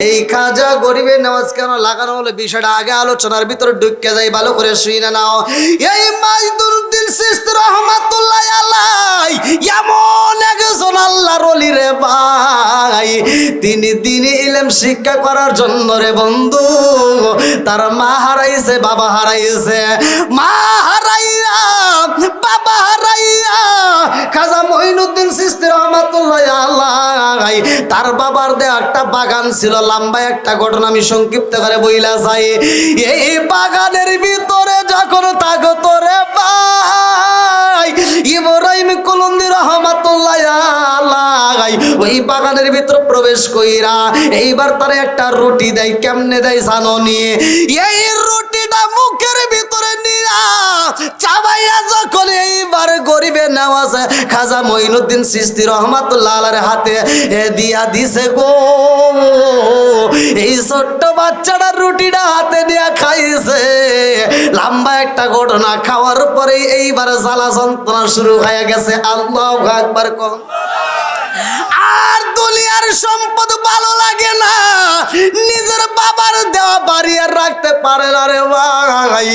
এই খাজা গরিবের নামাজ কেন লাগানো হলো বিষয়টা আগে আলোচনার ভিতরে ঢুকে যাই, ভালো করে শুনে নাও। এই মাইদুদ্দিন চিশতি রহমাতুল্লাহ আলাইহি এমন একজন আল্লাহর ওলি রে ভাই, তিনি দ্বীনি ইলম শিক্ষা করার জন্য রে বন্ধু তার মা হারাইছে, বাবা হারাইছে। মা হারাইয়া বাবা হারাইয়া খাজা মঈনুদ্দিন চিশতি রহমাতুল্লাহ আলাইহি তার বাবার দেয়া একটা বাগান ছিল। লম্বা একটা ঘটনা আমি সংক্ষিপ্ত করে বইলা যাই। এই বাগানের ভিতরে যখন থাকতো রে ভাই ইব্রাহিম কুলুন্দি রহমাতুল্লাহ আলাইহি ওই বাগানের ভিতরে প্রবেশ কইরা এইবার তারে একটা রুটি দেয়। কেমনে দেয় জানো নি? এই রুটিটা মুখের ভিতরে নিয়া চাবাইয়া যখন এইবার গরিবে নামাজ খাজা মঈনুদ্দিন চিশতি রহমাতুল্লাহ আলাইহির হাতে দিয়া দিছে গো, এই ছোট্ট বাচ্চাটার রুটিটা হাতে নিয়ে খাইছে। লম্বা একটা ঘটনা, খাওয়ার পরে এইবার জ্বালা যন্ত্রণা শুরু হয়ে গেছে। আল্লাহু আকবার কম। আর দুনিয়ার সম্পদ ভালো লাগে না, নিজের বাবার দেওয়া বাড়ি আর রাখতে পারে না রে ভাই।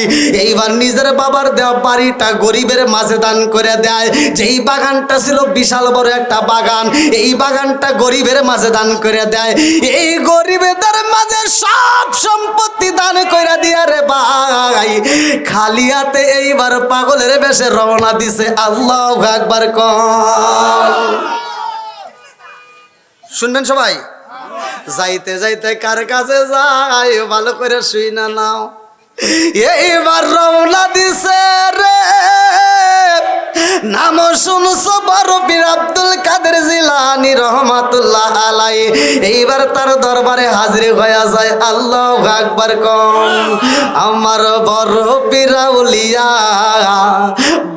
এইবার নিজের বাবার দেওয়া বাড়িটা গরিবের মাঝে দান করে দেয়। যেই বাগানটা ছিল বিশাল বড় একটা বাগান, এই বাগানটা গরিবের মাঝে দান করে দেয়। এই গরিবেদের মাঝে সব সম্পত্তি দান করে দিয়া রে ভাই খালি হাতে এইবার পাগলের বেশে রওনা দিছে। আল্লাহু আকবার কম। শুনবেন সবাই? যাইতে যাইতে কার কাছে যাই ভালো করে শুই না নাও। এইবার রওনা দিছে রে, নাম শুনছো বড় পীর আব্দুল কাদের জিলানী রহমাতুল্লাহ আলাইহি। এইবার তার দরবারে হাজির হয়ে যায়। আল্লাহু আকবার কম। আমার বড় পীর আউলিয়া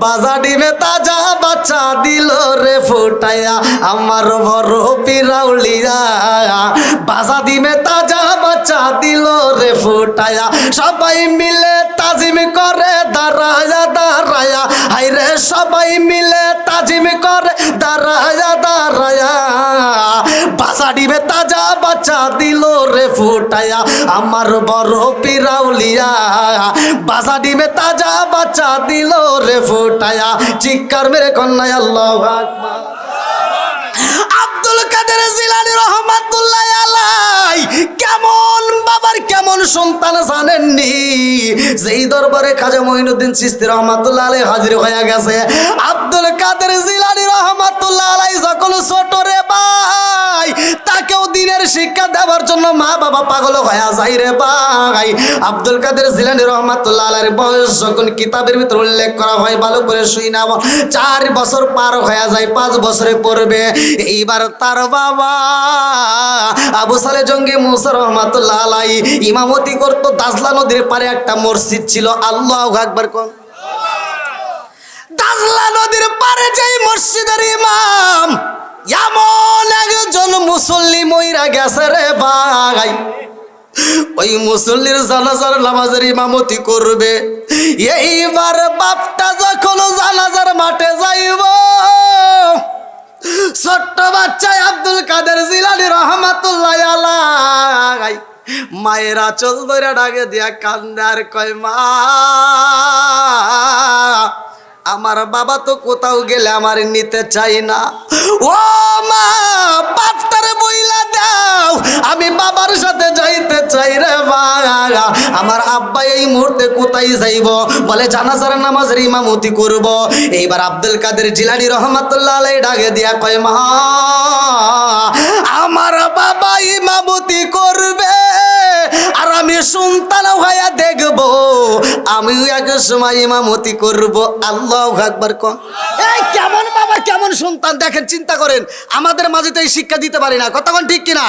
বাজা ডিমে তাজা বাচ্চা দিল রে ফুটাইয়া। আমার বড় পীর আউলিয়া বাজা ডিমে তাজা বাচ্চা দিল রে ফুটাইয়া। সবাই মিলে তাজিম করে দাঁড়ায়া দাঁড়ায়া, হাইরে সবাই মিলে তাজিম করে দাঁড়ায়া দাঁড়ায়া। বাজা ডিমে তাজা বাচ্চা দিল রে ফুটাইয়া। আমার বড় পীর আউলিয়া বাজা ডিমে তাজা বাচ্চা দিল রে ফুটাইয়া। চিৎকার মেরে কন্যায় আল্লাহু আকবার। আব্দুল কাদের জিলানী রহমাতুল্লাহ আলাইহি কেমন বাবার কেমন সন্তান জানেননি? যেই দরবারে খাজা মঈনুদ্দিন চিশতি রহমাতুল্লাহ আলাইহি হাজির হয়ে গেছে। আব্দুল কাদের জিলানী রহমাতুল্লাহ আলাইহি যখন ছোট রে ভাই তাকেও দ্বীনের শিক্ষা দেওয়ার জন্য মা বাবা পাগল হয়ে যায় রে ভাই। আব্দুল কাদের জিলানী রহমাতুল্লাহ আলাইহির বয়স যখন কিতাবের ভিতর উল্লেখ করা হয়, ভালো করে শুই না, 4 বছর পার হয়ে যায়, 5 বছরে পড়বে। এইবার তার বাবা আবু সালে জঙ্গি মুসা রহমাতুল্লাহ আলাইহি ইমামতি করতো। দাজলা নদীর পারে একটা মসজিদ ছিল। আল্লাহু আকবার কোন। দাজলা নদীর পারে যেই মসজিদের ইমাম এমন একজন মুসল্লি মইরা গেছে রে ভাই, ওই মুসল্লির জানাজার নামাজের ইমামতি করবে। এইবার বাপটা যখন জানাজার মাঠে যাইব, ছোট্ট বাচ্চায় আব্দুল কাদের জিলানী রহমাতুল্লাহ আলাইহি মায়ের আঁচল ধরে ডাকে দিয়া কান্দে আর কয়, মা আমার বাবা তো কোথাও গেলে আমার নিতে চাই না। ও মা বাপটারে বইলা দাও আমি বাবার সাথে যাইতে চাই রে বাবা। আমার আব্বা এই মুহূর্তে কোথায় যাইব? বলে জানাজার নামাজের ইমামতি করব। এইবার আব্দুল কাদের জিলানী রহমাতুল্লাহ আলাইহি ডাকে দিয়া কয়, মা আমার বাবা ইমামতি করবে আর আমি সন্তান হইয়া দেখব, আমিও এক সময় ইমামতি করব। আল্লাহু আকবার কোন। এই কেমন বাবা কেমন সন্তান দেখেন, চিন্তা করেন। আমাদের মাঝে তো এই শিক্ষা দিতে পারি না, কতক্ষণ ঠিক কিনা?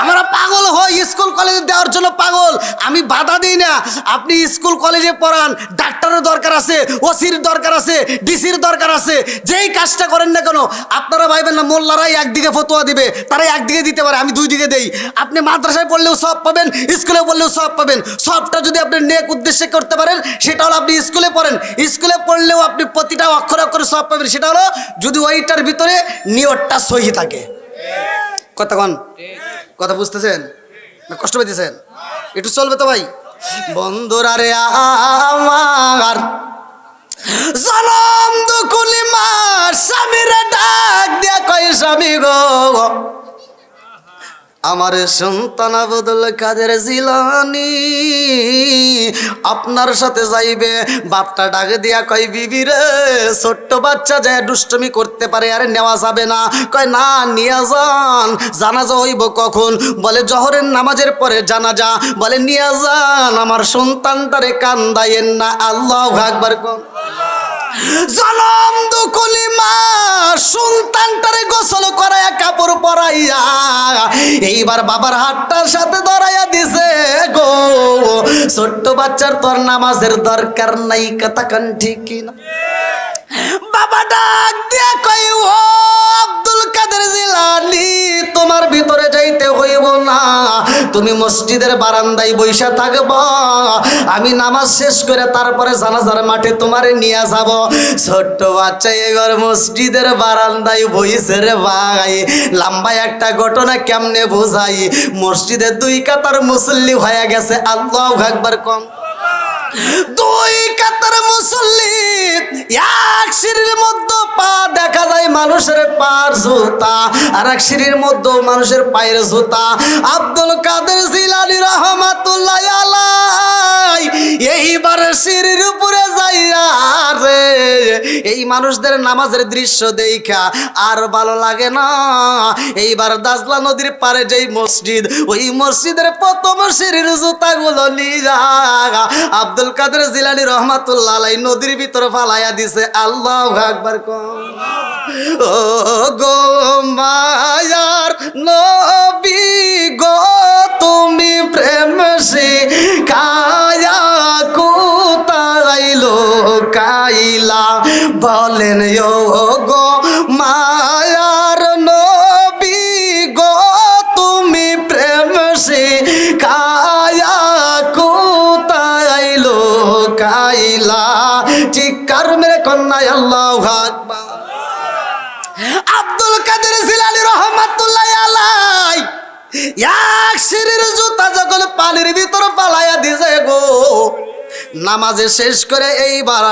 আমরা পাগল হই স্কুল কলেজে দেওয়ার জন্য পাগল। আমি বাধা দিই না, আপনি স্কুল কলেজে পড়ান, ডাক্তারের দরকার আছে, ওসির দরকার আছে, ডিসির দরকার আছে, যেই কাজটা করেন না কেন আপনারা ভাইবেন না মোল্লারাই একদিকে ফতোয়া দিবে, তারাই একদিকে দিতে পারে, আমি 2 দিকে দেই। আপনি মাদ্রাসায় পড়লেও সব পাবেন, স্কুলে পড়লেও সব পাবেন। সবটা যদি আপনি নেক উদ্দেশ্যে করতে পারেন সেটা হলো আপনি স্কুলে পড়েন, স্কুলে পড়লেও আপনি প্রতিটা অক্ষরে অক্ষরে সব পাবেন। সেটা হলো যদি ওইটার ভিতরে নিয়তটা সহি থাকে। কতক্ষণ কথা বুঝতেছেন? না কষ্ট পেতেছেন? একটু চলবে তো ভাই? বন্ধুরা রে আমার জনম দুকুলি মার স্বামীরে ডাক দিয়া কই স্বামী গো আমার সন্তান আব্দুল কাদের জিলানী আপনার সাথে যাইবে। বাপটা ডাকে দিয়া কয় বিবি রে ছোট্ট বাচ্চা যায় দুষ্টমি করতে পারে আরে নেওয়া যাবে না। কয় না নিয়ে যান। জানাজা হইব কখন? বলে জহরের নামাজের পরে জানাজা। বলে নিয়ে যান আমার সন্তানটারে কান্দাইয়েন না। আল্লাহু আকবার কোন। জনম দুকুলি মা সন্তানটারে গোসল করাইয়া কাপড় পরাইয়া এইবার বাবার হাতটার সাথে ধরাইয়া দিছে গো। ছোট্ট বাচ্চার তোর নামাজের দরকার নাই, কথা কান ঠিক কিনা? বাবা ডাক দিয়া কই ও আব্দুল কাদের জিলানী তোমার ভিতরে যাইতে হইব না, তুমি মসজিদের বারান্দায় বইসা থাকবা। আমি নামাজ শেষ করে তারপরে জানাজার মাঠে তোমারে নিয়ে যাব। ছোট্ট বাচ্চা এবার মসজিদের বারান্দায় বইছে রে ভাই। লম্বা একটা ঘটনা কেমনে বোঝাই। মসজিদে 2 কাতার মুসল্লি হয়ে গেছে। আল্লাহু আকবার কম। 2 কাতার মুসল্লি, এক সিঁড়ির মধ্যে পা দেখা যায় মানুষের পার জুতা, আর এক সিঁড়ির মধ্যে মানুষের পায়ের জুতা। আব্দুল কাদের জিলানী রহমাতুল্লাহ আলাইহি এইবার সিঁড়ির উপরে যাইয়া রে এই মানুষদের নামাজের দৃশ্য দেখা আর ভালো লাগে না। এইবার দাজলা নদীর পারে যেই মসজিদ, ওই মসজিদের প্রথম সিঁড়ির জুতাগুলো নিয়ে আব্দুল কাদের জিলানী রহমাতুল্লাহ আলাইহি নদীর ভিতরে ফালাইয়া দিছে। আল্লাহু আকবার কোন। ও গো মায়ার নবী গো তুমি প্রেম শিখায়া কোথায় লুকাইলা বলেন ও গো মায়ার নবী গো তুমি প্রেম শিখায়া কোথায় লুকাইলা। চিৎকার মেরে কন্যায় আল্লাহু আকবার। আব্দুল কাদের জিলানী রহমাতুল্লাহ আলাইহি এক সিঁড়ির জুতা যখন পানির ভিতর পালাইয়া দিছে গো। নামাজে শেষ করে এইবার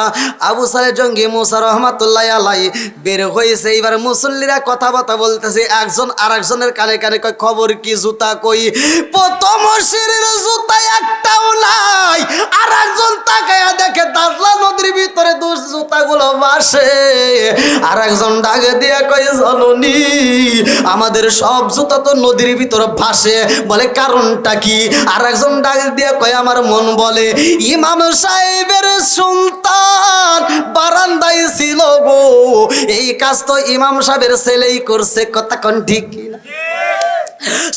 আবু সালে জঙ্গি মুসা রহমাতুল্লাহ আলাইহি বের হয়েছে। এইবার মুসল্লিরা কথাবার্তা বলতেছে, একজন আর একজনের কানে কানে কয় খবর কি, জুতা কই? প্রথম সিঁড়ির জুতা একটাও নাই। আর একজন তাকায়া দেখে দাজলা নদীর ভিতরে জুতাগুলো ভাসে। আর একজন ডাকে দিয়া কয় জননী আমাদের সব জুতা তো নদীর ভিতরে ভাসে। বলে কারণটা কি? আর একজন ডাকে দিয়া কয় আমার মন বলে ইমাম সাহেবের সন্তান বারান্দায় ছিল গো, এই কাজ তো ইমাম সাহেবের ছেলেই করছে। কথা কোন ঠিক কিনা?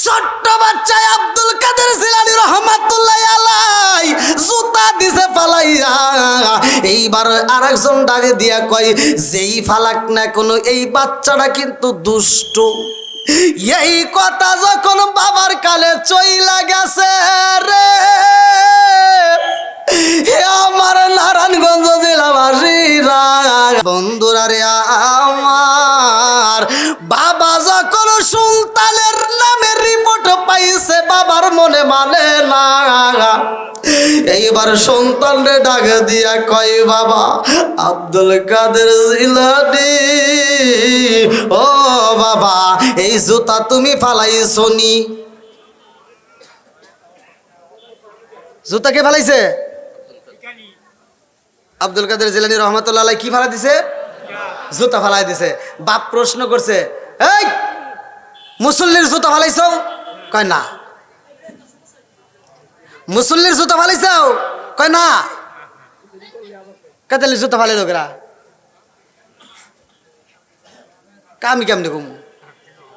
ছোট্ট বাচ্চা আব্দুল কাদের জিলানী রহমাতুল্লাহ আলাইহি জুতা দিছে ফালাইয়া। এইবার আরেকজন ডাকে দিয়া কয় যেই ফালাক না কোনো এই বাচ্চাটা কিন্তু দুষ্ট। এই কথা যখন বাবার কালে চইলা গেছে রে আমার নারায়ণগঞ্জ জেলাবাসীরা বন্ধুরা রে আমার বাবা যখন সুলতানের নামের রিপোর্ট পাইছে বাবার মনে মানে না। এইবার সন্তানরে ডাক দিয়া কয় বাবা আব্দুল কাদের জিলানী ও বাবা এই জুতা তুমি ফালাইছো নি? জুতা কে ফালাইছে? আব্দুল কাদের জিলানী রহমাতুল্লাহ আলাইহি কি ফালা দিছে? জুতা ফালাই দিছে। বাপ প্রশ্ন করছে এই মুসল্লির জুতা ফালাইছো? কয় না। মুসল্লির জুতা ফালাইছো? কয় না। কাতালি জুতা ফালাই লোকেরা আমি কেমনি ঘুম?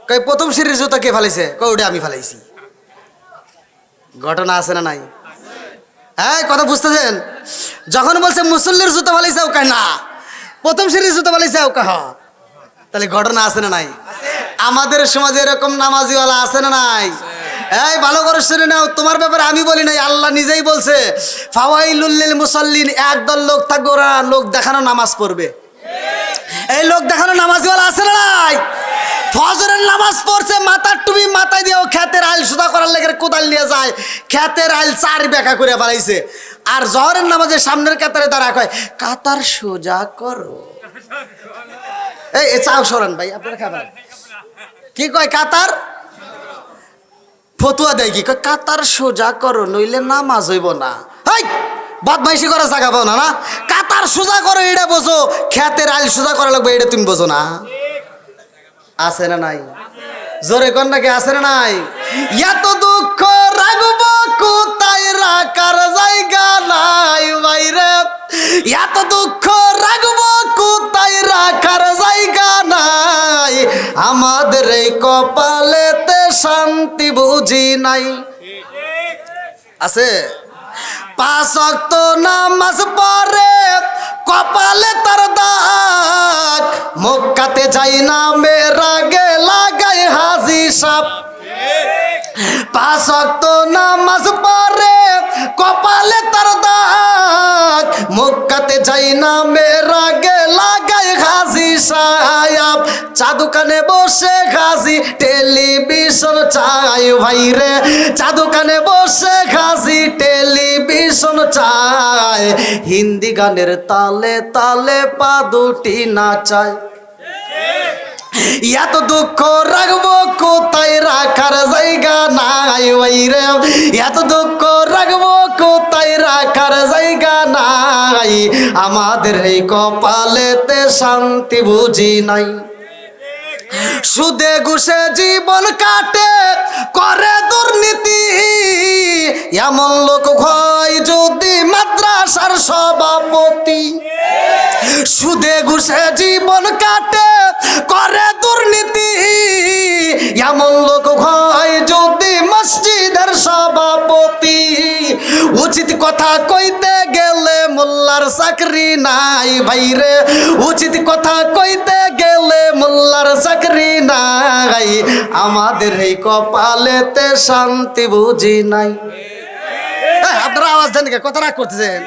কয় প্রথম সিঁড়ির জুতা কে ফালাইছে? কয় ওটা আমি ফালাইছি। ঘটনা আছে না নাই? হ্যাঁ কথা বুঝতেছেন? যখন বলছে মুসল্লির জুতা ফালাইছাও কয় না, প্রথম সিঁড়ির জুতা ফালাইছাও কয় হ্যাঁ। তাহলে ঘটনা আছে না নাই? আমাদের সমাজে এরকম নামাজিওয়ালা আছে না নাই? এই ভালো করে শুনে নাও, তোমার ব্যাপারে আমি বলি নাই, আল্লাহ নিজেই বলছে ফাওয়াইলুল লিল মুসাল্লিন। একদল লোক থাকবে ওরা লোক দেখানো নামাজ পড়বে। এই লোক দেখানো নামাজিওয়ালা আছে না নাই? ফজরের নামাজ পড়ছে, মাথার টুপি মাথায় দিয়েও ক্ষেতের আইল সোজা করার লেগে কোদাল নিয়ে যায়, ক্ষেতের আইল 4 বেঁকা করে বাড়াইছে। আর জহরের নামাজের সামনের কাতারে দাঁড়া কয় কাতার সোজা করো। এই চাও সরান ভাই, আপনারা খাবেন কি কয় কাতার ফতুয়া দেয় কি কয় কাতার সোজা করো নইলে নামাজ হইব না। হাই বদমাইশি করা জায়গা পাও না, না কাতার সোজা করো এটা বোঝো, ক্ষেতের আইল সোজা করা লাগবে এটা তুমি বোঝো না। আছে না নাই? জোরে কর নাকি আছে না নাই? এত দুঃখ রাখব কোথায় রাখার জায়গা নাই বাইরে, এত দুঃখ রাখব কোথায় রাখার জায়গা নাই, আমাদের এই কপালেতে শান্তি বুঝি নাই। আছে 5 ওয়াক্ত নামাজ পড়ে কপালে তার দাগ, মক্কাতে যাই না মেরা গে লাগাই হাজি সাপ। 5 ওয়াক্ত নামাজ পড়ে কপালে তার দাগ, মক্কাতে যাই না মেরা গে লাগাই হাজি সাহেব। চা দোকানে বসে হাজি টেলিভিশন চাই ভাইরে, চা দোকানে বসে হাজি টেলিভিশন চাই, হিন্দি গানের তালে তালে পা দুটি নাচায়। এত দুঃখ রাখবো কোথায় রাখার জায়গা নাই ভাইরে, এত দুঃখ রাখবো কোথায় রাখার জায়গা নাই, আমাদের এই কপালেতে শান্তি বুঝি নাই। সুদে ঘুষে জীবন কাটে করে দুর্নীতি, এমন লোক হয় যদি মাদ্রাসার সভাপতি। সুদে ঘুষে জীবন কাটে করে দুর্নীতি, এমন লোক হয় যদি মসজিদের সভাপতি। উচিত কথা কইতে গেলে মোল্লার চাকরি নাই ভাইরে, উচিত কথা কইতে গেলে মোল্লার চাকরি নাই, আমাদের এই কপালেতে শান্তি বুঝি নাই। আপনারা আওয়াজ দেন কে? কথা রাগ করতেছেন?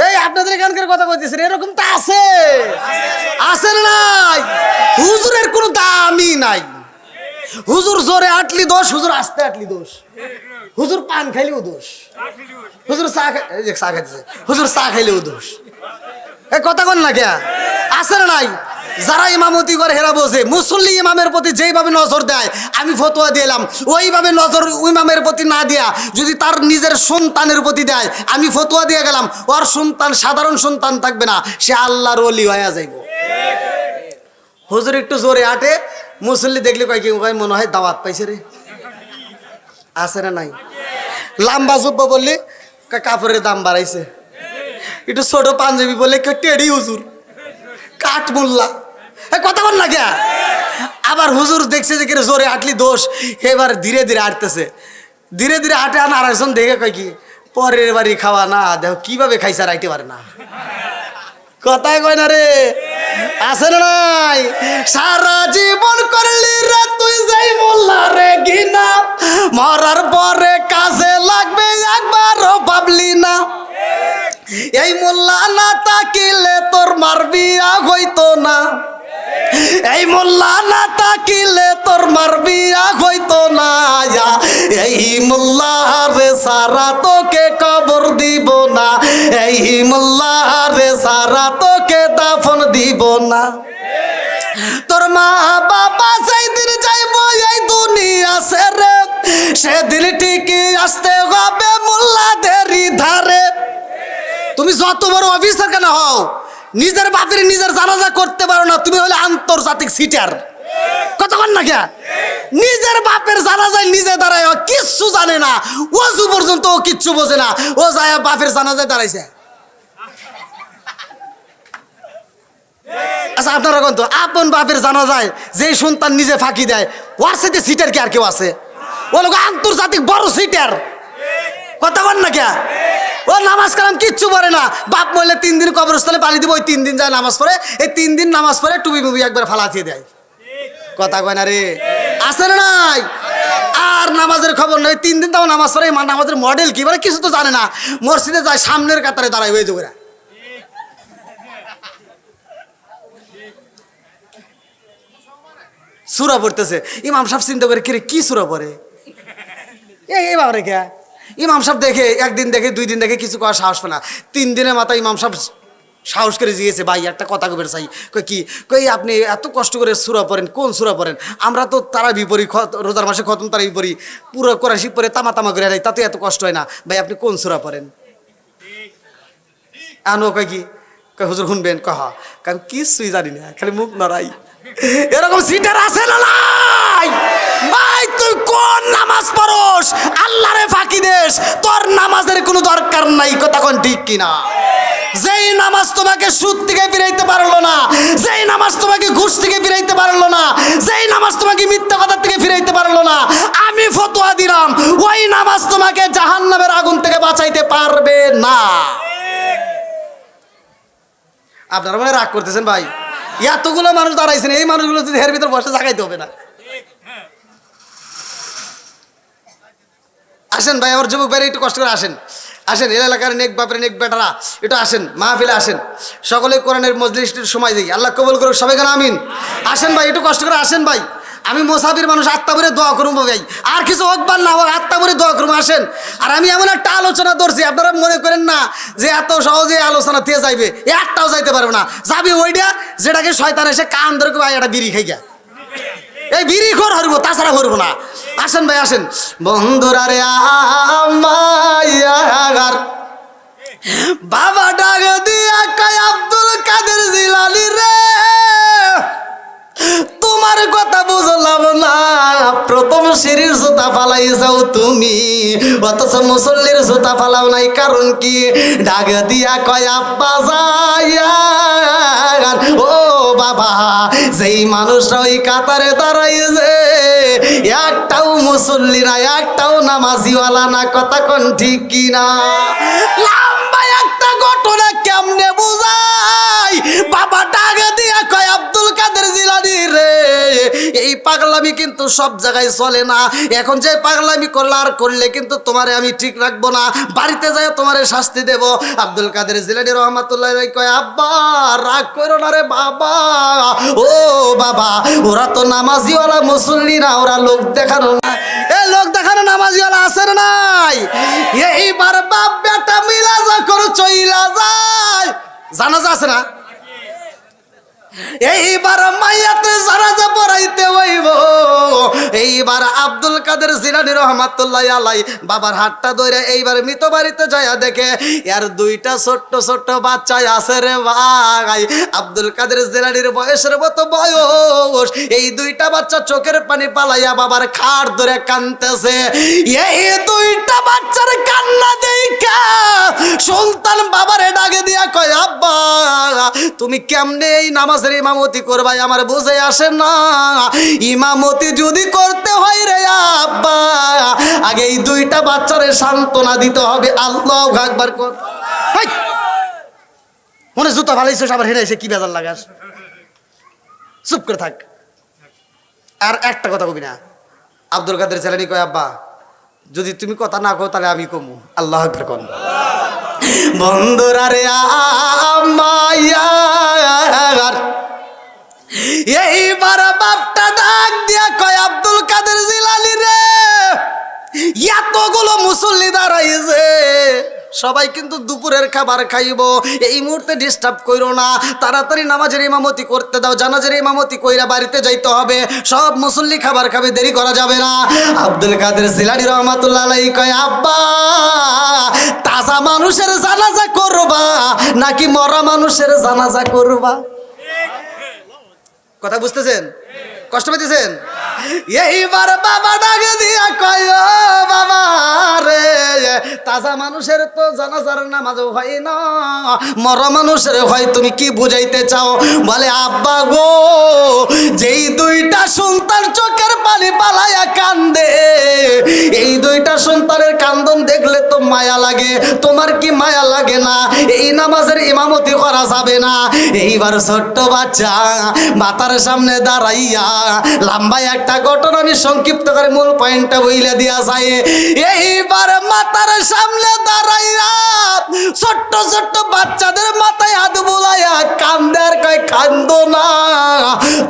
এই আপনাদের এখানকার কথা বলতেছেন, এরকম তো আছে, আছে না নাই? হুজুরের কোনো দামই নাই। হুজুর জোরে আটলি দোষ, হুজুর আস্তে আটলি দোষ, হুজুর পান খাইলেও দোষ, হুজুর চা খাইতেছে, হুজুর চা খাইলেও দোষ। এ কথা কন না কে? আছে না নাই? যারা ইমামতি করে হেরা বোঝে, মুসল্লি ইমামের প্রতি যেইভাবে নজর দেয়, আমি ফতোয়া দিলাম ওইভাবে নজর ইমামের প্রতি না দিয়া যদি তার নিজের সন্তানের প্রতি দেয়, আমি ফতোয়া দিয়ে গেলাম ওর সন্তান সাধারণ সন্তান থাকবে না, সে আল্লাহর ওলি হয়ে যাইব। হুজুর একটু জোরে আটে, মুসল্লি দেখলে কয় কি মনে হয় দাওয়াত পাইছে রে। আছে না নাই? লাম্বা জুব্বা বললি কাপড়ের দাম বাড়াইছে, একটু ছোট পাঞ্জাবি বললে টেডি হুজুর কাঠ মোল্লা। কথা বল না কে? আবার হুজুর দেখছে যে জোরে হাঁটলি দোষ, এবার ধীরে ধীরে হাঁটতেছে, ধীরে ধীরে হাঁটে আন আরেকজন দেখে কয় কি পরের বাড়ি খাওয়া না, দেখো কিভাবে খাইছে আর আইতে পারে না। কথাই কয় না রে? আছে না নাই? সারা জীবন করলি রে তুই যাই মোল্লা রে গিনা, মরার পরে কাজে লাগবে একবারও ভাবলি না। এই মোল্লা না তাকিলে তোর মার বিয়া হইতো না, এই মোল্লা না তাকিলে তোর মার বিয়া হইতো না, এই মোল্লা রে সারা তোকে কবর দিব না, এই মোল্লা রে সারা তোকে দাফন দিব না। তোর মা বাবা সেদিন যাইব এই দুনিয়া ছেড়ে, সেদিন ঠিকই আসতে হবে মোল্লাদেরই ধারে। তুমি যত বড় অফিসার কেন হও, নিজের বাপের নিজের জানাজা করতে পারো না, তুমি হলে আন্তর্জাতিক সিটার। কতক্ষণ না কে? নিজের বাপের জানাজায় নিজে দাঁড়ায়, কিচ্ছু জানে না, ওযু পর্যন্ত ও কিচ্ছু বোঝে না, ও যায় বাপের জানাজায় দাঁড়াইছে। আচ্ছা আপনারা কোন তো আপন বাপের জানাজায় যে সন্তান নিজে ফাঁকি দেয়, ওর সাথে সিটার কি আর কেউ আছে? ও লোক আন্তর্জাতিক বড় সিটার। কথা বল না কে? ও নামাজ কালাম কিচ্ছু পড়ে না, বাপ মরলে 3 দিন কবরস্থলে পানি দিব, ওই 3 দিন যায় নামাজ পড়ে, এই 3 দিন নামাজ পড়ে টুপি মুবি একবার ফালাতিয়ে দেয়। কথা কয় না রে? আছে না নাই? আর নামাজের খবর নেই, 3 দিন তাও নামাজ পড়ে, নামাজের মডেল কি বলে কিছু তো জানে না, মসজিদে যায় সামনের কাতারে দাঁড়ায় ওই যোগরা। সূরা পড়তেছে, ইমাম সাহেব চিন্তা করে কিরে কি সূরা পড়ে, এই বাবা রেখে ইমাম সাহেব দেখে, একদিন দেখে, 2 দিন দেখে, কিছু করার সাহস পায় না। 3 দিনের মাথায় ইমাম সাহেব সাহস করে জিজ্ঞেসে, ভাই একটা কথা কবের চাই। কি কই আপনি এত কষ্ট করে সূরা পড়েন, কোন সূরা পড়েন? আমরা তো তারা বিপরী, রোজার মাসে খতম তারা বিপরী, পুরো কোরআন শিব পড়ে তামা তামা করে, তাতে এত কষ্ট হয় না। ভাই আপনি কোন সূরা পড়েন? আনো কয় কি, কয় হুজুর শুনবেন, কহা কারণ কিছুই জানি না, খালি মুখ নড়াই। এরকম সিটার আছে না নাই? ভাই তুই কোন নামাজ পড়স? আল্লাহরে ফাঁকি দেশ, তোর নামাজের কোনো দরকার নাই। কথা কোন ঠিক কিনা? যেই নামাজ তোমাকে সুদ থেকে ফিরাইতে পারলো না, যেই নামাজ তোমাকে ঘুষ থেকে ফিরাইতে পারলো না, যেই নামাজ তোমাকে মিথ্যা কথা থেকে ফিরাইতে পারলো না, আমি ফতোয়া দিলাম ওই নামাজ তোমাকে জাহান্নামের আগুন থেকে বাঁচাইতে পারবে না। আপনারা মনে রাগ করতেছেন ভাই? এতগুলো মানুষ দাঁড়াইছেন, এই মানুষগুলো যদি এর ভিতর বসে জাগাইতে হবে না। আসেন ভাই, আমার যুবক ভাইরা একটু কষ্ট করে আসেন, আসেন এলাকার নেক বাপের নেক বেটারা একটু আসেন, মাহফিলে আসেন, সকলে কোরআনের মজলিসের সময় দিই, আল্লাহ কবুল করুক সবাই কেন আমিন। আসেন ভাই একটু কষ্ট করে আসেন ভাই, আমি মোসাফির মানুষ, আত্মা ভরে দোয়া করবো ভাই, আর কিছু হোক বা না হোক আত্মা ভরে দোয়া করবো। আসেন। আর আমি এমন একটা আলোচনা ধরছি, আপনারা মনে করেন না যে এত সহজে আলোচনা দিয়ে যাইবে, একটাও যাইতে পারবে না। যাবি ওইটা যেটাকে শয়তান এসে কান ধরে ভাই একটা বিড়ি খাই গা, এই বিড়ি খোর হরবো, তাছাড়া হরবো না। আসেন ভাই আসেন। বন্ধুরা রে আমার বাবা ডাক দিয়া কয় আব্দুল কাদের জিলানী রে, তোমার কথা বুঝলাম না, প্রথম সিঁড়ির জুতা ফালাই যাও তুমি, অথচ মুসল্লির জুতা ফালাও নাই, কারণ কি? ডাক দিয়া কয় আব্বা যাইয়া ও বাবা, যেই মানুষরা ওই কাতারে দাঁড়াইছে একটাও মুসল্লি না, একটাও নামাজিওয়ালা না। কথা কোন ঠিক কিনা? লম্বা একটা ঘটনা কেমনে বুঝাই? বাবা ডাক দিয়া কয় আব্দুল কাদের জিলানী রে, এই পাগলামি কিন্তু সব জায়গায় চলে না। এখন যে পাগলামি করলে আর করলে কিন্তু তোমারে আমি ঠিক রাখবো না, বাড়িতে যাই তোমারে শাস্তি দেব। আব্দুল কাদের জিলানী রহমাতুল্লাহ কয় আব্বা রাগ করো না রে বাবা, ও বাবা ওরা তো নামাজিওয়ালা মুসল্লি না, ওরা লোক দেখানো না। এ লোক দেখানো নামাজিওয়ালা আছে না নাই? এইবার বাপ বেটা মিলা যা করো চইলা যায়, জানাজা আছে না? এইবার মাইয়াতে জানাজা পড়াইতে হইব। এইবার আব্দুল কাদের জিলানী রহমাতুল্লাহ আলাই বাবার হাতটা ধরে এইবার মৃত বাড়িতে যাইয়া দেখে এর 2টা ছোট্ট ছোট্ট বাচ্চা আছে রে ভাই। আব্দুল কাদের জিলানীর বয়সের মতো বয়স, এই 2টা বাচ্চা চোখের পানি পালাইয়া বাবার খাট ধরে কাঁদতেছে। এই 2টা বাচ্চার কান্না দেখা সুলতান বাবারে ডাকে দিয়া কয় আব্বা তুমি কেমনে এই নামাজ ইমামতি করবাই আমার বুঝে আসে না। ইমামতি যদি করতে হয় রে আব্বা, আগে এই 2টা বাচ্চারে সান্ত্বনা দিতে হবে। আল্লাহু আকবার কর। মনে জুতা ভালাইছিস আবার হেরে এসে কি বেজার লাগাস, চুপ করে থাক, আর একটা কথা কবি না। আব্দুল কাদের জিলানী কয় আব্বা যদি তুমি কথা না কও তাহলে আমি কমু। আল্লাহু আকবার কোন। বন্ধুরা রে আমার এইবার বাপটা ডাক দিয়া কয় আব্দুল কাদের জিলানী রে, এতগুলো মুসল্লি দাঁড়াইছে, সবাই কিন্তু দুপুরের খাবার খাইব, এই মুহূর্তে ডিস্টার্ব কইরো না, তাড়াতাড়ি নামাজের ইমামতি করতে দাও, জানাজার ইমামতি কইরা বাড়িতে যাইতে হবে, সব মুসল্লি খাবার খাবে, দেরি করা যাবে না। আব্দুল কাদের জিলানী রাহমাতুল্লাহ আলাইহি কয় আব্বা তাজা মানুষের জানাজা করবা নাকি মরা মানুষের জানাজা করবা? কথা বুঝতেছেন? কষ্ট পেতেছেন? এইবার বাবা ডাকে দিয়া কয় ও বাবা রে, তাজা মানুষের তো জানাজার নামাজ হয় না, মরা মানুষের হয়, তুমি কি বুঝাইতে চাও? বলে আব্বা গো, যেই 2টা সন্তান চোখের পানি পালাইয়া কান্দে, এই 2টা সন্তানের কান্দন দেখলে তো মায়া লাগে, তোমার কি মায়া লাগে না? এই নামাজের ইমামতি করা যাবে না। এইবার ছোট্ট বাচ্চা মাতার সামনে দাঁড়াইয়া লম্বা একটা ঘটনা আমি সংক্ষিপ্ত করে মূল পয়েন্টটা বইলা দিয়া যায়। এইবার মাতার সামনে দাঁড়াইয়া ছোট্ট ছোট্ট বাচ্চাদের মাথায় হাত বুলাইয়া কান্দে আর কয় কান্দো না,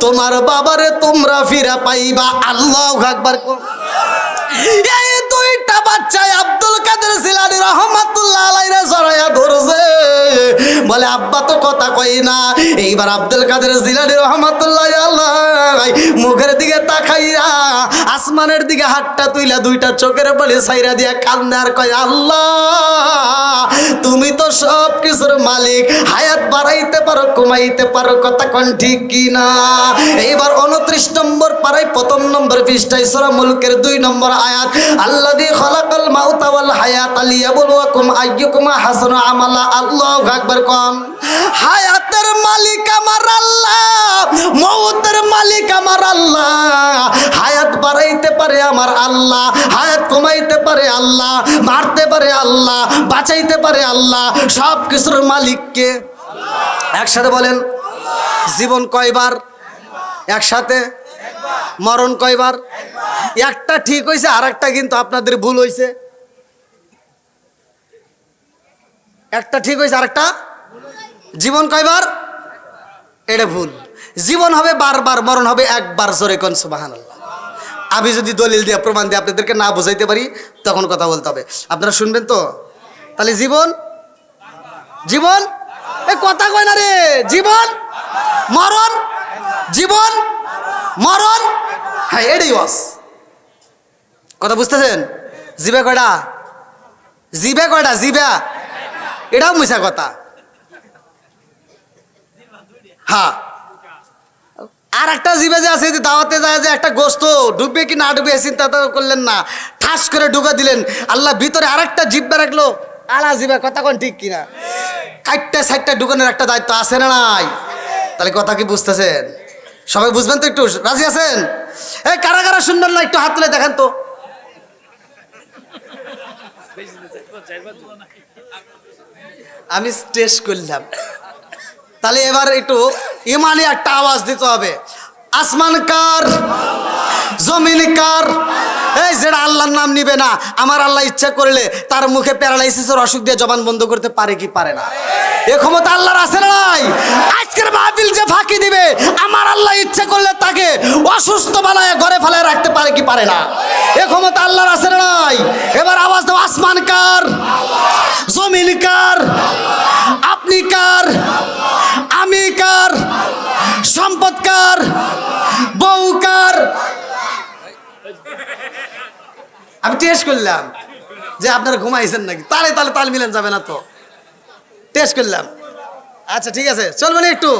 তোমার বাবারে তোমরা ফিরা পাইবা। আল্লাহু আকবার। এই দুইটা বাচ্চায় আব্দুল কাদের জিলানী রহমাতুল্লাহ আলাইহি জড়াইয়া ধরছে, বলে আব্বা তো কথা কই না। এইবার আব্দুল কাদের জিলানী রহমাতুল্লাহ আলাইহি মুখের দিকে তাকাইয়া আসমানের দিকে হাতটা তুইলা দুইটা চোখের পানি ছাইরা দিয়া কান্দে আর কয় আল্লাহ তুমি তো সব কিছুর মালিক, হায়াত বাড়াইতে পারো কমাইতে পারো, কথা কোন ঠিক কি না? এইবার 29 নম্বর পারায় প্রথম নম্বর পৃষ্ঠায় সূরা মুলকের 2 নম্বর আয়াত, আল্লাযী খালাকাল মাউতা ওয়াল হায়াতা লিয়াবলুয়াকুম আইয়ুকুম আহসানু আমালা। আল্লাহু আকবার। কোন হায়াতের মালিক আমার আল্লাহ, মউতের মালিক আমার আল্লাহ। হায়াত বাড়াইতে পারে আমার আল্লাহ, হায়াত কমাইতে পারে আল্লাহ, মারতে পারে আল্লাহ, বাঁচাইতে পারে আল্লাহ। সব কিছুর মালিককে একসাথে বলেন। জীবন কয়বার? একসাথে। মরণ কয়বার? একটা ঠিক হয়েছে, আর একটা কিন্তু আপনাদের ভুল হয়েছে। একটা ঠিক হয়েছে, আর একটা জীবন কয়বার? এটা ভুল। জীবন হবে বারবার, মরণ হবে একবার। জোরে কোন সুবহানাল্লাহ। আমি যদি দলিল দিয়ে প্রমাণ দিয়ে আপনাদেরকে না বুঝাইতে পারি তখন কথা বলতে হবে, আপনারা শুনবেন তো? তাহলে জীবন জীবন এই কথা কয় না রে। জীবন মরণ, জীবন মরণ, হ্যাঁ এটাই ওয়াস। কথা বুঝতেছেন? জিবে কয়টা? জিবে কয়টা? জিবা এটাও মিছা কথা। হ্যাঁ, আর একটা জিবে যে আছে, দাওয়াতে যায় যে একটা গোস্ত ডুববে কি না ডুববে চিন্তা তো করলেন না, ঠাস করে ঢুকা দিলেন, আল্লাহ ভিতরে আর একটা জিব্বা রাখলো, আলা জিবা। কথা কোন ঠিক কিনা? কাটটা সাইডটা ঢুকানোর একটা দায়িত্ব আছে না নাই? তাহলে কথা কি বুঝতেছেন? সবাই বুঝবেন তো? একটু রাজি আছেন? এই কারা কারা শুনবেন না একটু হাত তুলে দেখেন তো। আমি টেস্ট করলাম। তাহলে এবার একটু ইমানি একটা আওয়াজ দিতে হবে। আসমান কার? জমিন কার? এই যেটা আল্লাহর নাম নিবে না, আমার আল্লাহ ইচ্ছা করলে তার মুখে প্যারালাইসিসের অসুখ দিয়ে জবান বন্ধ করতে পারে কি পারে না? এ ক্ষমতা আল্লাহর আছে না নাই? আজকের মাহফিল যে ফাঁকি দিবে, আমার আল্লাহ ইচ্ছা করলে তাকে অসুস্থ বানায় ঘরে ফেলায় রাখতে পারে কি পারে না? এ ক্ষমতা আল্লাহর আছে না নাই? এবার আওয়াজ দাও। আসমান কার? জমিন কার? আপনি কার? আমি কার? সম্পদ কার? বউ কার? আমি টেস্ট করলাম যে আপনারা ঘুমাইছেন নাকি, তালে তালে তাল মিলেন যাবে না তো। টেস্ট করলাম। আচ্ছা ঠিক আছে, চলবেন একটু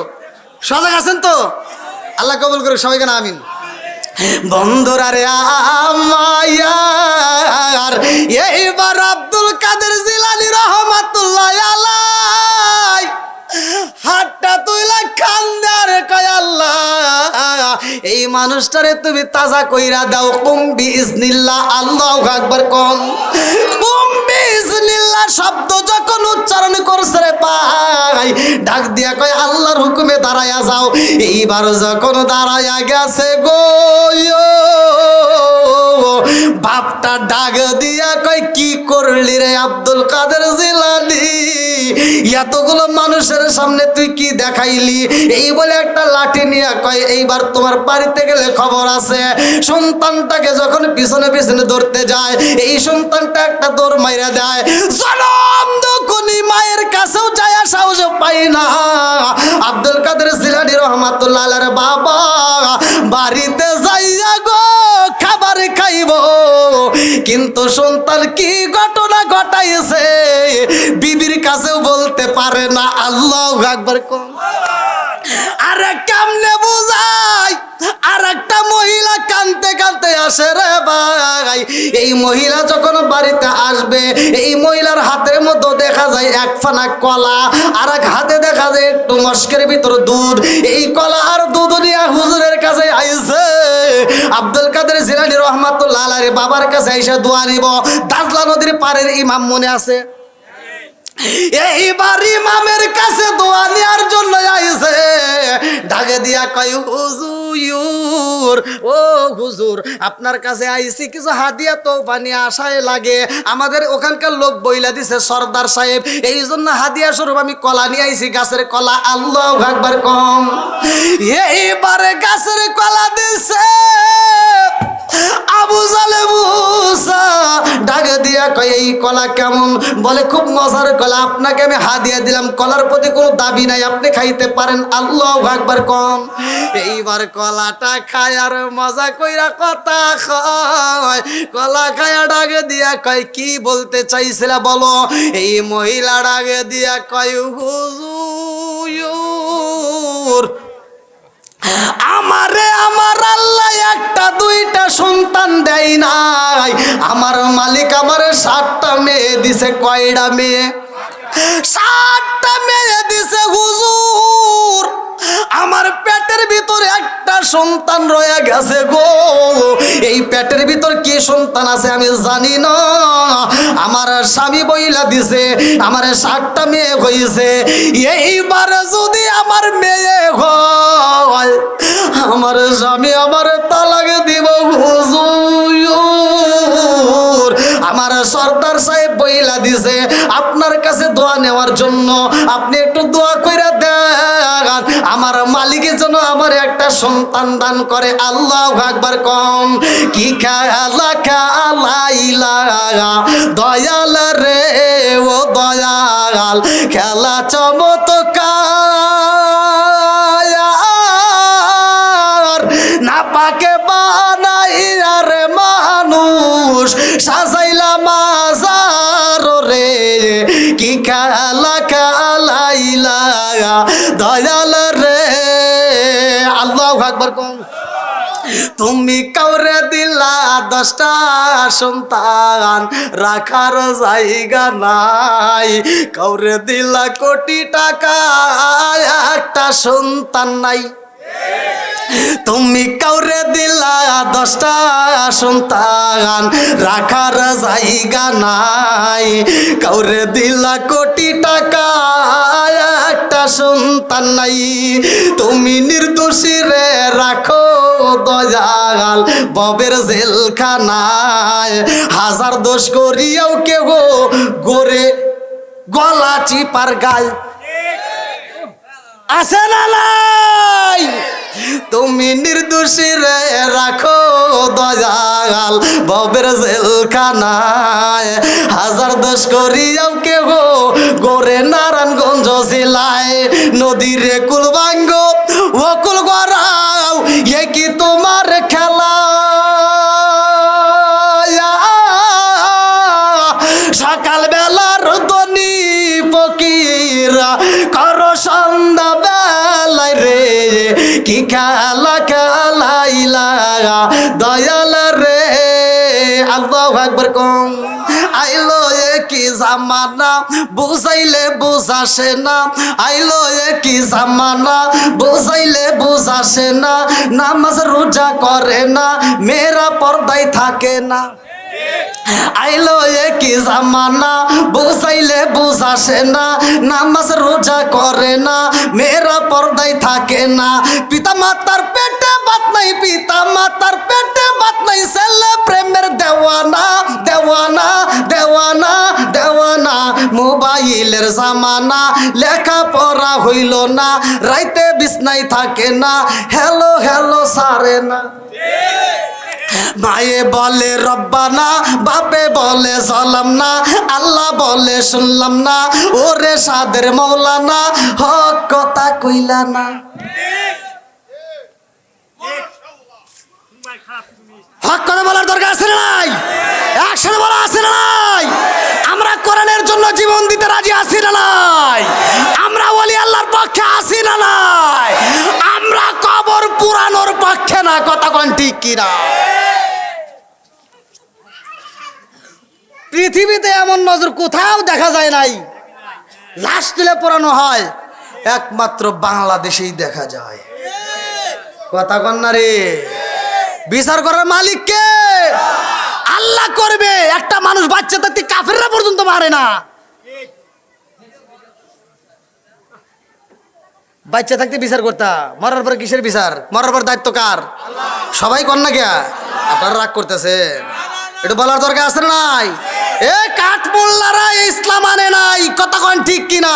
সজাগ আছেন তো? আল্লাহ কবুল করুক সবাইকে না আমিন। বন্ধুরা রে আমার, এইবার আব্দুল কাদের জিলানী রহমাতুল্লাহ আলাইহি হাতটা তুইলা কান্দার কয় আল্লাহ এই মানুষটারে তুমি তাজা কইরা দাও। কুম বিইজনিল্লাহ। আল্লাহু আকবার। কোন কুম বিইজনিল্লাহ শব্দ যখন উচ্চারণ করছে রে ভাই, ডাক দিয়া কয় আল্লাহর হুকুমে দাঁড়ায়া যাও। এইবার যখন দাঁড়ায়া গেছে গো, বাপটা ডাক দিয়া কয় কি করলি রে আব্দুল কাদের জিলানী? এতগুলো মানুষের সামনে তুই কি দেখাইলি? এই বলে একটা লাঠি নিয়ে কয় এইবার তোমার বাড়িতে গেলে খবর আছে। সন্তানটাকে যখন পিছনে পিছনে ধরতে যায়, এই সন্তানটা একটা দৌড় মাইরা দেয়। জনম দুকুনি মায়ের কাছেও যায় সাহস পাই না। আব্দুল কাদের জিলানী রহমাতুল্লাহ আলাইহির বাবা বাড়িতে যাইয়া গো খাবার খাইব, কিন্তু সন্তান কি ঘটনা ঘটাইছে বিবির কাছেও বলতে পারে না। আল্লাহু আকবার। আরে কেমনে বুঝাই? আর একটা মহিলা কানতে কানতে আসে রে ভাই। এই মহিলা যখন বাড়িতে আসবে, এই মহিলার হাতের মধ্যে দেখা যায় এক ফানা কলা, আর এক হাতে দেখা যায় একটু মস্কের ভিতর দুধ। এই কলা আর দুধ নিয়ে হুজুরের কাছে আইছে। আব্দুল কাদের জিলানী রহমাতুল্লাহ আলাইহির বাবার কাছে আইসা দোয়া নিব। দাজলা নদীর পাড়ের ইমাম মনে আছে? এইবার ইমামের কাছে দোয়া নেওয়ার জন্য আইছে, ডাকে দিয়া কয় হুজুর, ও হুজুর আপনার কাছে আইছি কিছু হাদিয়া তোফা নিয়ে আসায় লাগে। আমাদের ওখানকার লোক বইলা দিছে সর্দার সাহেব, এই জন্য হাদিয়া স্বরূপ আমি কলা নিয়ে আইছি, গাছের কলা। আল্লাহু আকবার কম। এইবারে গাছের কলা দিছে। আবু জালে মুসা ডাকে দিয়া কয় এই কলা কেমন? বলে খুব মজার কলা, আপনাকে আমি হাদিয়া দিলাম, কলার প্রতি কোনো দাবি নাই, আপনি খাইতে পারেন। আল্লাহু আকবার কম। এইবার কলাটা খায় আর মজা কইরা কথা কয়, কলা খায়া ডাকে দিয়া কয় কি বলতে চাইছিলা বলো? এই মহিলা ডাকে দিয়া কয় হুজুর আমারে আমার আল্লাহ একটা দুইটা সন্তান দেয় নাই, আমার মালিক আমারে 7টা মেয়ে দিছে। কয়টা মেয়ে? 7টা মেয়ে দিছে হুজুর। আমার পেটের ভিতর একটা সন্তান রয়ে গেছে গো। এই পেটের ভিতর কি সন্তান আছে আমি জানি না, আমার স্বামী বইলা দিছে আমার 7টা মেয়ে হইছে। এইবার যদি আমার মেয়ে হয়, আমার স্বামী আমার তালাক দিব হুজুর। আমার সর্দার সাহেব বইলা দিছে আপনার কাছে দোয়া নেওয়ার জন্য, আপনি একটু দোয়া কইরা দেন আমার মালিকের জন্য আমার একটা সন্তান দান করে। আল্লাহু আকবার কম। কি খেলা খেলাইলা দয়াল রে ও দয়াল, খেলা চমৎকার, না পাকে বানাইয়া রে মানুষ সাজাইলা মাজার রে। কি খেলা খেলাইলা দয়াল রে। আল্লাহু আকবার কম। তুমি কাউরে দিলা 10টা সন্তান, রাখার জায়গা নাই। কাউরে দিলা কোটি টাকা, একটা সন্তান নাই। তুমি কাউরে দিলা 10টা সন্তান, রাখার জায়গা নাই। কাউরে দিলা কোটি টাকা, একটা সন্তান নাই। তুমি নির্দোষী রে রাখো দয়াল ববের জেলখানায়, হাজার দোষ করিয়াও কেউ গোরে গলা চিপার গায়। আছে না নাই? তুমি নির্দোষী রে রাখো দয়াল ববের জেলখানায়, হাজার দোষ করিয়াও কেউ গোরে নারায়ণগঞ্জ জেলায়। নদীরে কুলবাঙ্গ ও কুল গড়াও, এ কি তোমার খেলা? সকাল বেলার ধনী ফকিরা করো সন্ধ্যা বেলায় রে। কি খেলা খেলাইলা দয়াল রে। আল্লাহু আকবার কম। আইলো কি জামানা বুঝাইলে বুঝাসে না, আইলো কি জামানা বুঝাইলে বুঝাসে না। নামাজ রোজা করে না, মেয়েরা পর্দায় থাকে না। আইলো কি জামানা বুঝাইলে বুঝাসে না, নামাজ রোজা করে না, মেয়েরা পর্দায় থাকে না। পিতা মাতার পেটে বাত নাই, পিতা মাতার পেটে বাত নাই, ছেলে প্রেমের দেওয়ানা দেওয়ানা দেওয়ানা দেওয়ানা। মোবাইলের জামানা, লেখা পড়া হইল না, রাইতে বিছনায় থাকে না, হ্যালো হ্যালো সারে না। মায়ে বলে রব্বানা, বাপে বলে সালাম না, আল্লাহ বলে শুনলাম না, ওরে সাদের মৌলানা হক কথা কইলা না। হক কথা বলার দরকার আছে না নাই? একসাথে বলা আছে না নাই? আমরা কোরআনের জন্য জীবন দিতে রাজি আছি না নাই? আমরা ওলি আল্লাহর পক্ষে আছি না নাই? আমরা কবর পুরানোর পক্ষে না। কথা কোন ঠিক কিনা? পৃথিবীতে এমন নজর কোথাও দেখা যায় নাই। লাশ তুলে পোড়ানো হয় একমাত্র বাংলাদেশেই দেখা যায়। কথা কন না রে? বিচার করার মালিক কে? আল্লাহ করবে। একটা মানুষ বাচ্চা থাকতে কাফেররা পর্যন্ত মারে না। বাচ্চা থাকতে বিচার করতা, মরার পরে কিসের বিচার? মরার পর দায়িত্ব কার? সবাই কর না গিয়া, আপনারা রাগ করতেছেন, একটু বলার দরকার আছে না নাই? এ কাঠমোল্লারা ইসলাম আনে নাই, কতক্ষণ ঠিক কিনা?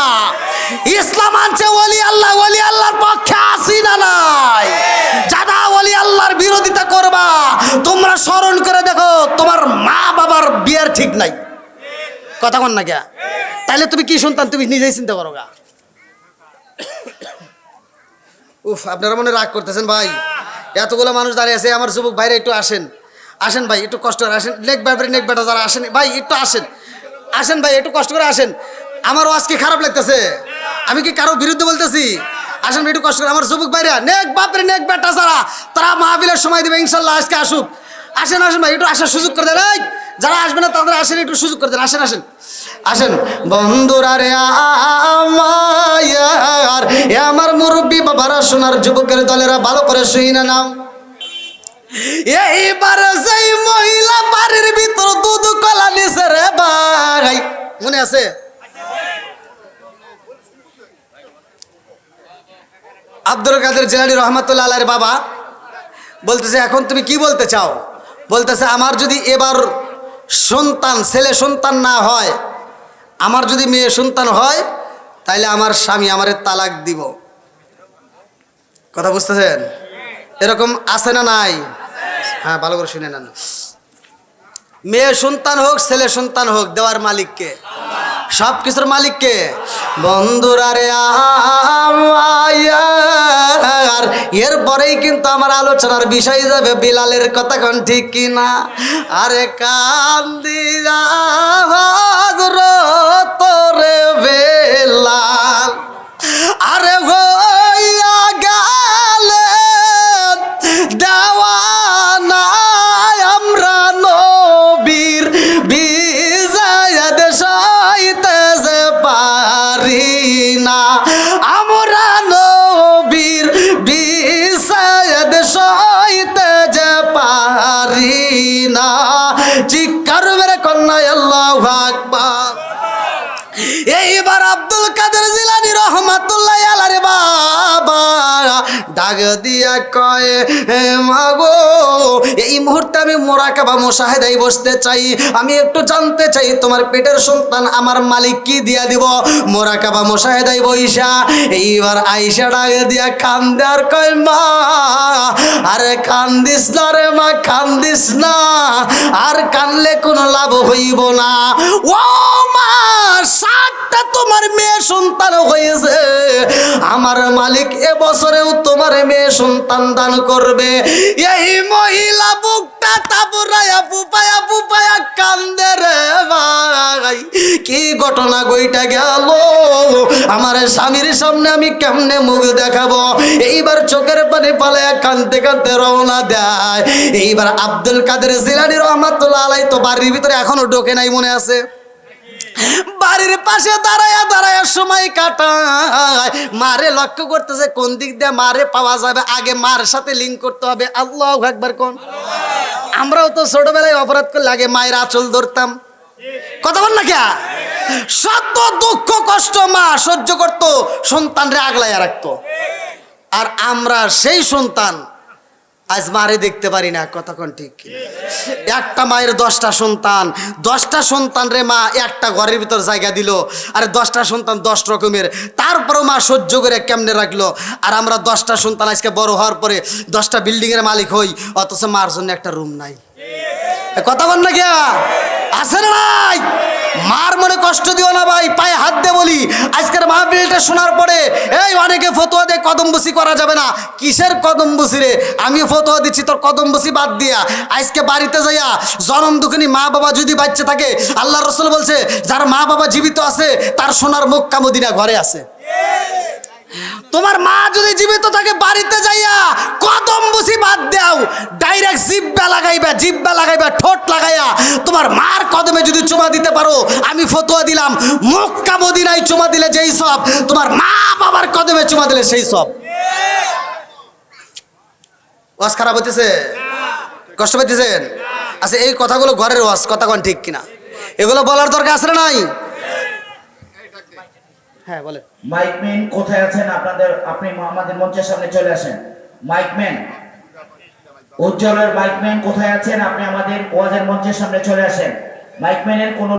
ইসলাম আনছে ওলি আল্লাহ, ওলি আল্লাহর পক্ষে আসি না নাই? যারা ওলি আল্লাহর বিরোধিতা করবা, তোমরা স্মরণ করে দেখো তোমার মা বাবার বিয়ের ঠিক নাই, কতক্ষণ না গিয়া? তাইলে তুমি কি সন্তান, তুমি নিজেই চিন্তা করো গা। উফ, আপনারা মনে রাগ করতেছেন ভাই, এতগুলো মানুষ দাঁড়িয়ে আছে, আমার যুবক ভাইরা একটু আসেন, আসেন ভাই, একটু কষ্ট করে আসেন, নেক ব্যাপারে নেক বেটা যারা আসেন ভাই একটু আসেন, আসেন ভাই একটু কষ্ট করে আসেন। আমারও আজকে খারাপ লাগতেছে, আমি কি কারো বিরুদ্ধে বলতেছি? আসেন ভাই একটু কষ্ট করে, আমার যুবক ভাইরা নেক বাপরে নেক বেটা যারা, তারা মাহফিলের সময় দেবে ইনশাল্লাহ, আজকে আসুক। আসেন আসেন ভাই একটু আসার সুযোগ করে দেন, এই যারা আসবে না তাদের আসেন, একটু সুযোগ করে দেন, আসেন আসেন আসেন। বন্ধুরা রে আমার, আমার মুরব্বী বাবারা, সোনার যুবকের দলেরা, ভালো করে শুই না নাও। এইবার সেই মহিলা বাড়ির ভিতর দুধ কলা নিছে রে ভাই, মনে আছে? আব্দুল কাদের জিলানী রহমাতুল্লাহ আলাইহির বাবা বলতেছে, এখন তুমি কি বলতে চাও? বলতেছে, আমার যদি এবার সন্তান, ছেলে সন্তান না হয়, আমার যদি মেয়ে সন্তান হয়, তাইলে আমার স্বামী আমারে তালাক দিব। কথা বুঝতেছেন? এরকম আছে না নাই? হ্যাঁ, ভালো করে শুনে নেন। মেয়ে সন্তান হোক, ছেলে সন্তান হোক, দেওয়ার মালিককে, সব কিছুর মালিককে। বন্ধুরা রে আমার, এরপরেই কিন্তু আমার আলোচনার বিষয় যাবে বিলালের কথা, কোন ঠিক কিনা? আরে কান্দি হযরত রে বেলাল, আরে হইয়া গেলেন দেওয়ানা, আমরা নবীর বিজয় সইতে যে পারি না, আমরা নবীর বিজয় সইতে যে পারি না। চিৎকার মেরে কন্যা আল্লাহু আকবার। এইবার আব্দুল কাদের জিলানী রহমাতুল্লাহ আলাইহির বাবা ডাক দিয়া কয়, মাগো এই মুহূর্তে আমি মুরাকাবা মুশাহাদায় বসতে চাই, আমি একটু জানতে চাই তোমার পেটের সন্তান আমার মালিক কি দিয়া দিব। মুরাকাবা মুশাহাদায় বইসা এইবার আয়েশা ডাক দিয়া কান্দে আর কয়, মা আরে কান্দিস না রে মা, কান্দিস না, আর কানলে কোনো লাভ হইব না। ও মা, 7টা তোমার মেয়ে সন্তান হয়েছে, আমার মালিক এবছরেও তোমার মেয়ে সন্তান দান করবে। এই মহিলা বুকটা তাবুরায়া পুপায়া পুপায়া কান্দে রে ভাই, কি ঘটনা গইটা গেল, আমার স্বামীর সামনে আমি কেমনে মুখ দেখাবো? এইবার চোখের পানি পালায়া কাঁদতে কাঁদতে রওনা দেয়। এইবার আব্দুল কাদের জিলানী রহমাতুল্লাহ আলাইহি তো বাড়ির ভিতরে এখনো ঢোকে নাই, মনে আছে? বাড়ির পাশে দাঁড়ায়া দাঁড়ায়া সময় কাটায়, মারে লক্ষ্য করতেছে কোন দিক দিয়ে মারে পাওয়া যাবে, আগে মার সাথে লিঙ্ক করতে হবে। আল্লাহু আকবার কোন। আমরাও তো ছোটবেলায় অপরাধ করলে আগে মায়ের আঁচল ধরতাম, কথা বল না কে? শত দুঃখ কষ্ট মা সহ্য করতো, সন্তানরে আগলাইয়া রাখতো, আর আমরা সেই সন্তান আজ মারে দেখতে পারি না, কতক্ষণ ঠিক? একটা মায়ের 10টা সন্তান, 10টা সন্তান রে মা একটা ঘরের ভিতর জায়গা দিল, আর 10টা সন্তান 10 রকমের, তারপরেও মা সহ্য করে কেমনে রাখলো। আর আমরা 10টা সন্তান আজকে বড় হওয়ার পরে 10টা বিল্ডিংয়ের মালিক হই, অথচ মার জন্য একটা রুম নাই, কথা বল না কে? আছে না নাই? মার মনে কষ্ট দিও না ভাই, পায়ে হাত দিয়ে বলি, আজকের মাহফিলটা শোনার পরে এই অনেকে ফতোয়া দিয়ে কদমবুসি করা যাবে না। কিসের কদমবুসি রে? আমি ফতোয়া দিচ্ছি তোর কদমবুসি বাদ দিয়া আজকে বাড়িতে যাইয়া জনম দুঃখিনী মা বাবা যদি বাচ্চা থাকে, আল্লাহ রাসূল বলছে যার মা বাবা জীবিত আছে তার সোনার মক্কা মদিনা ঘরে আছে। তোমার মা যদি জীবিত থাকে বাড়িতে যাইয়া কদমবুসি বাদ দাও, ডাইরেক্ট জিব্বা লাগাইবা ঠোঁট লাগাইয়া তোমার মার কদমে যদি চুমা দিতে পারো, আমি ফতোয়া দিলাম মক্কা মদিনায় চুমা দিলে যেই সব, তোমার মা বাবার কদমে চুমা দিলে সেই সব। ওয়াজ খারাপ হইতেছে? কষ্ট পাইতেছেন? আচ্ছা, এই কথাগুলো ঘরের ওয়াজ, কথা কোন ঠিক কিনা? এগুলো বলার দরকার আছে না নাই? হ্যাঁ বলে। মাইকম্যান কোথায় আছেন? আপনি আমাদের মঞ্চের সামনে চলে আসেন। মাইকম্যান, উজ্জ্বলের মাইকম্যান কোথায় আছেন? আপনি আমাদের ওয়াজের মঞ্চের সামনে চলে আসেন। মাইকম্যানের কোনো